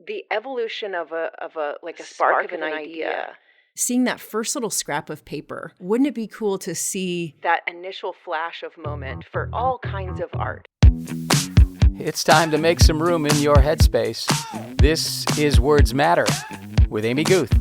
the evolution of a like a spark of an idea. Seeing that first little scrap of paper, wouldn't it be cool to see That initial flash of moment for all kinds of art. It's time to make some room in your headspace. This is Words Matter with Amy Guth.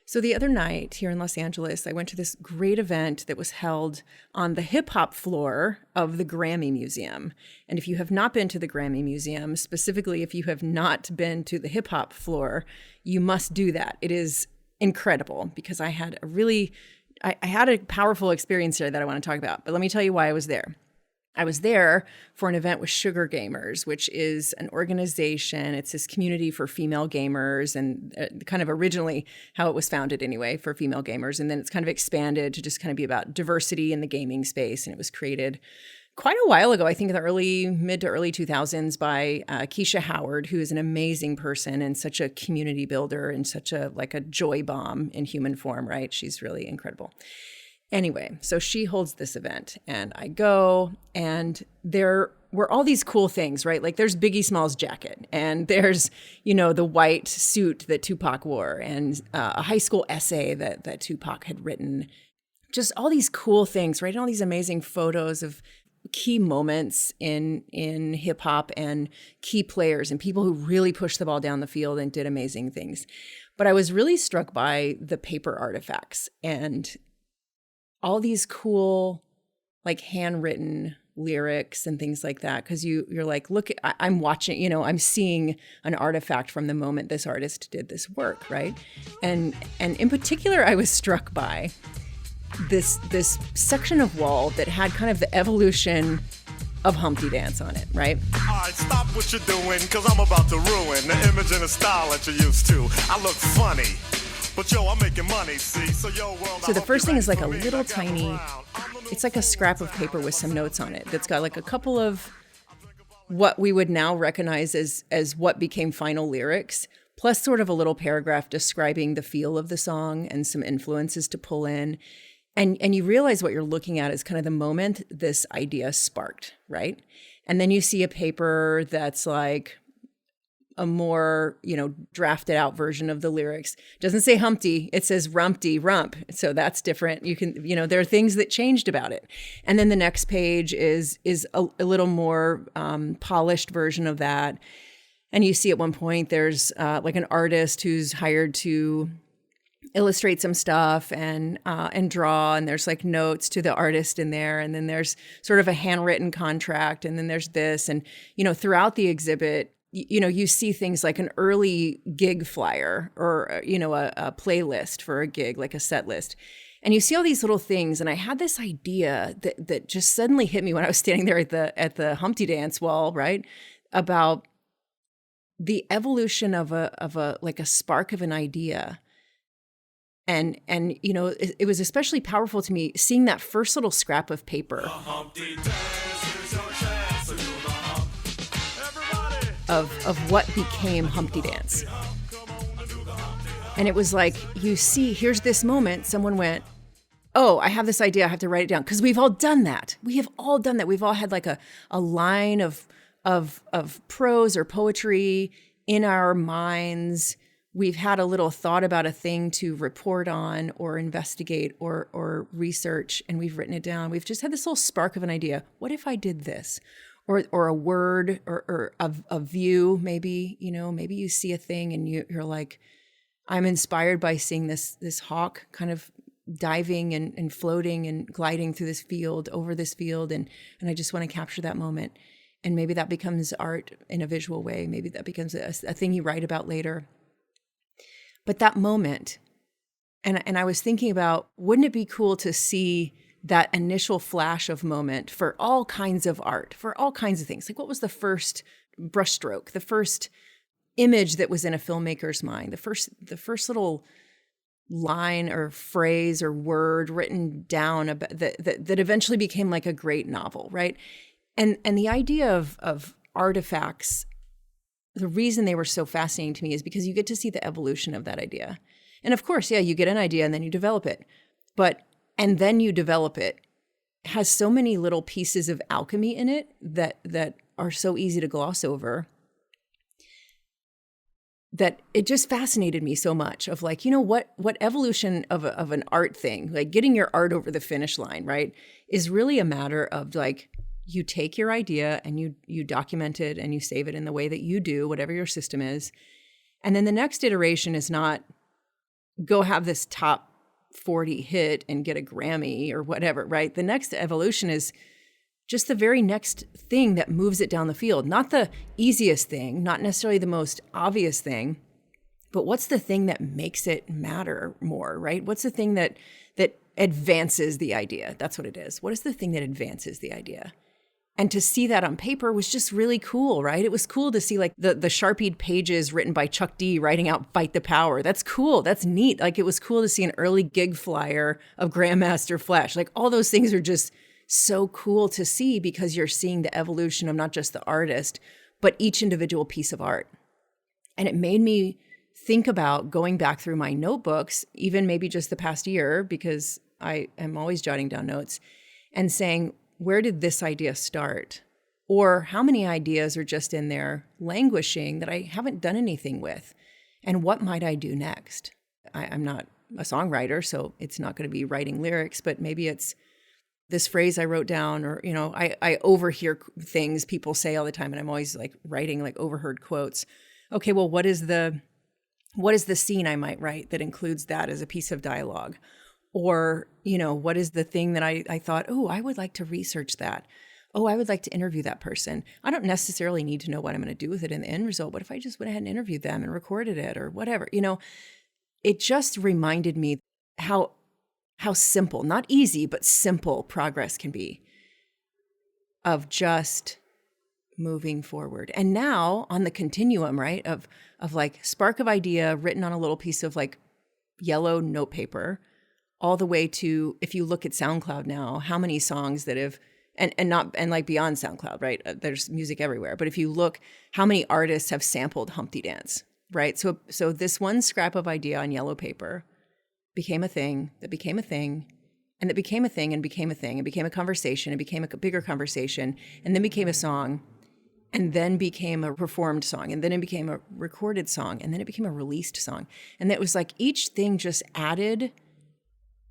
So the other night here in Los Angeles, I went to this great event that was held on the hip hop floor of the Grammy Museum. And if you have not been to the Grammy Museum, specifically if you have not been to the hip hop floor, you must do that. It is incredible because I had a powerful experience there that I want to talk about. But let me tell you why I was there. I was there for an event with Sugar Gamers, which is an organization. It's this community for female gamers, and kind of originally how it was founded anyway, for female gamers. And then it's kind of expanded to just kind of be about diversity in the gaming space. And it was created quite a while ago, I think in the mid to early 2000s by Keisha Howard, who is an amazing person and such a community builder and such a joy bomb in human form, right? She's really incredible. Anyway, so she holds this event and I go, and there were all these cool things, right? Like there's Biggie Smalls' jacket, and there's, the white suit that Tupac wore, and a high school essay that Tupac had written. Just all these cool things, right? And all these amazing photos of key moments in hip hop and key players and people who really pushed the ball down the field and did amazing things. But I was really struck by the paper artifacts and all these cool, like handwritten lyrics and things like that. Cause you're like, look, I'm watching, I'm seeing an artifact from the moment this artist did this work. Right. And in particular, I was struck by this section of wall that had kind of the evolution of Humpty Dance on it, right? All right, stop what you're doing, cause I'm about to ruin the image and the style that you're used to. I look funny. But yo, I'm making money, see? So the first thing is like a little tiny, it's like a scrap of paper with some notes on it that's got like a couple of what we would now recognize as what became final lyrics, plus sort of a little paragraph describing the feel of the song and some influences to pull in. And you realize what you're looking at is kind of the moment this idea sparked, right? And then you see a paper that's like a more, drafted out version of the lyrics. It doesn't say Humpty, it says Rumpty Rump. So that's different. You can, there are things that changed about it. And then the next page is a little more polished version of that. And you see at one point there's like an artist who's hired to illustrate some stuff and draw, and there's like notes to the artist in there. And then there's sort of a handwritten contract. And then there's this, and, throughout the exhibit, you see things like an early gig flyer or, a playlist for a gig, like a set list. And you see all these little things. And I had this idea that just suddenly hit me when I was standing there at the Humpty Dance wall, right? About the evolution of a spark of an idea. And it was especially powerful to me seeing that first little scrap of paper. Of what became Humpty Dance. And it was like, here's this moment, someone went, oh, I have this idea, I have to write it down. Because we've all done that. We have all done that. We've all had like a line of prose or poetry in our minds. We've had a little thought about a thing to report on or investigate or research, and we've written it down. We've just had this little spark of an idea. What if I did this? Or a word or a view, maybe, maybe you see a thing and you're like, I'm inspired by seeing this hawk kind of diving and floating and gliding through this field, over this field. And I just want to capture that moment. And maybe that becomes art in a visual way. Maybe that becomes a thing you write about later. But that moment, and I was thinking about, wouldn't it be cool to see that initial flash of moment for all kinds of art, for all kinds of things? Like, what was the first brushstroke, the first image that was in a filmmaker's mind, the first little line or phrase or word written down about, that eventually became like a great novel, right? And the idea of artifacts, the reason they were so fascinating to me is because you get to see the evolution of that idea. And of course, yeah, you get an idea and then you develop it. And then you develop it has so many little pieces of alchemy in it that are so easy to gloss over. that it just fascinated me so much of like, what evolution of an art thing, like getting your art over the finish line, right, is really a matter of like, you take your idea and you document it and you save it in the way that you do, whatever your system is. And then the next iteration is not go have this top 40 hit and get a Grammy or whatever, right? The next evolution is just the very next thing that moves it down the field. Not the easiest thing, not necessarily the most obvious thing, but what's the thing that makes it matter more, right? What's the thing that advances the idea? That's what it is. What is the thing that advances the idea? And to see that on paper was just really cool, right? It was cool to see like the Sharpied pages written by Chuck D writing out Fight the Power. That's cool. That's neat. Like it was cool to see an early gig flyer of Grandmaster Flash. Like all those things are just so cool to see because you're seeing the evolution of not just the artist, but each individual piece of art. And it made me think about going back through my notebooks, even maybe just the past year, because I am always jotting down notes, and saying, where did this idea start? Or how many ideas are just in there languishing that I haven't done anything with? And what might I do next? I'm not a songwriter, so it's not going to be writing lyrics, but maybe it's this phrase I wrote down, or, I overhear things people say all the time, and I'm always like writing like overheard quotes. Okay, well, what is the scene I might write that includes that as a piece of dialogue? Or, what is the thing that I thought, oh, I would like to research that. Oh, I would like to interview that person. I don't necessarily need to know what I'm going to do with it in the end result, but if I just went ahead and interviewed them and recorded it or whatever, it just reminded me how simple, not easy, but simple progress can be of just moving forward. And now on the continuum, right, of like spark of idea written on a little piece of like yellow note paper, all the way to, if you look at SoundCloud now, how many songs that have, and like beyond SoundCloud, right? There's music everywhere. But if you look, how many artists have sampled Humpty Dance, right? So this one scrap of idea on yellow paper became a thing that became a thing, and that became a thing and became a thing, and became a conversation, and became a bigger conversation, and then became a song, and then became a performed song, and then it became a recorded song, and then it became a released song. And it was like each thing just added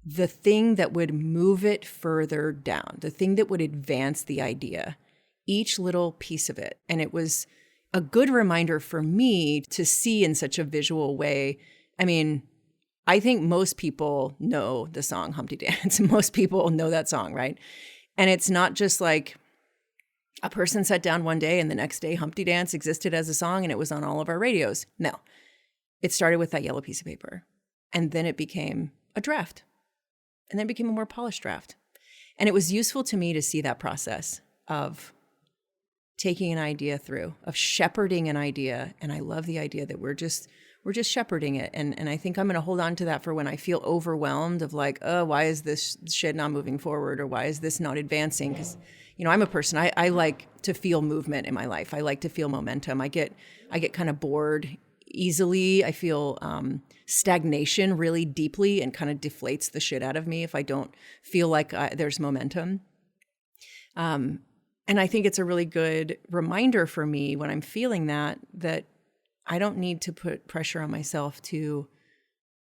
the thing that would move it further down, the thing that would advance the idea, each little piece of it. And it was a good reminder for me to see in such a visual way. I mean, I think most people know the song Humpty Dance. Most people know that song, right? And it's not just like a person sat down one day and the next day Humpty Dance existed as a song and it was on all of our radios. No, it started with that yellow piece of paper, and then it became a draft. And then it became a more polished draft. And it was useful to me to see that process of taking an idea through, of shepherding an idea. And I love the idea that we're just shepherding it. And I think I'm going to hold on to that for when I feel overwhelmed of like, oh, why is this shit not moving forward? Or why is this not advancing? Because, I'm a person, I like to feel movement in my life. I like to feel momentum. I get kind of bored easily. I feel stagnation really deeply and kind of deflates the shit out of me if I don't feel like there's momentum. And I think it's a really good reminder for me when I'm feeling that I don't need to put pressure on myself to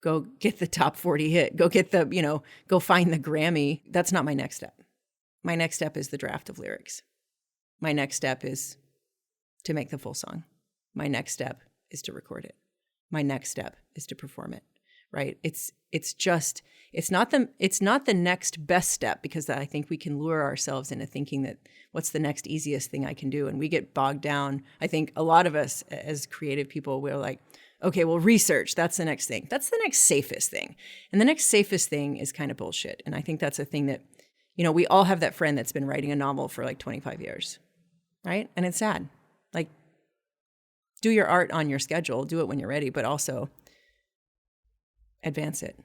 go get the top 40 hit, go get the, go find the Grammy. That's not my next step. My next step is the draft of lyrics. My next step is to make the full song. My next step is to record it. My next step is to perform it, right? It's not the next best step, because I think we can lure ourselves into thinking that what's the next easiest thing I can do? And we get bogged down. I think a lot of us as creative people, we're like, okay, well, research, that's the next thing. That's the next safest thing. And the next safest thing is kind of bullshit. And I think that's a thing that, we all have that friend that's been writing a novel for like 25 years, right? And it's sad. Like, do your art on your schedule, do it when you're ready, but also advance it.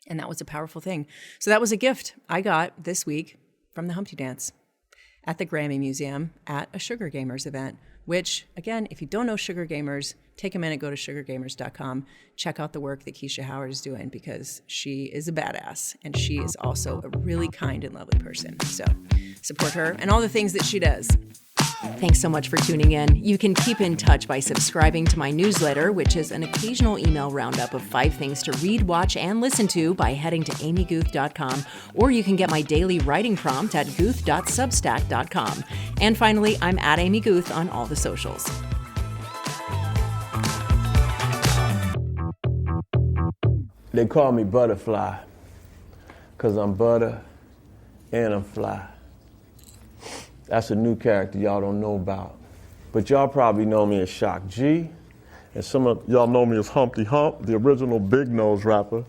And that was a powerful thing. So that was a gift I got this week from the Humpty Dance at the Grammy Museum at a Sugar Gamers event, which, again, if you don't know Sugar Gamers, take a minute, go to sugargamers.com, check out the work that Keisha Howard is doing, because she is a badass and she is also a really kind and lovely person. So support her and all the things that she does. Thanks so much for tuning in. You can keep in touch by subscribing to my newsletter, which is an occasional email roundup of 5 things to read, watch, and listen to by heading to amyguth.com, or you can get my daily writing prompt at guth.substack.com. And finally, I'm at Amy Guth on all the socials. They call me Butterfly, because I'm butter and I'm fly. That's a new character y'all don't know about. But y'all probably know me as Shock G, and some of y'all know me as Humpty Hump, the original Big Nose rapper.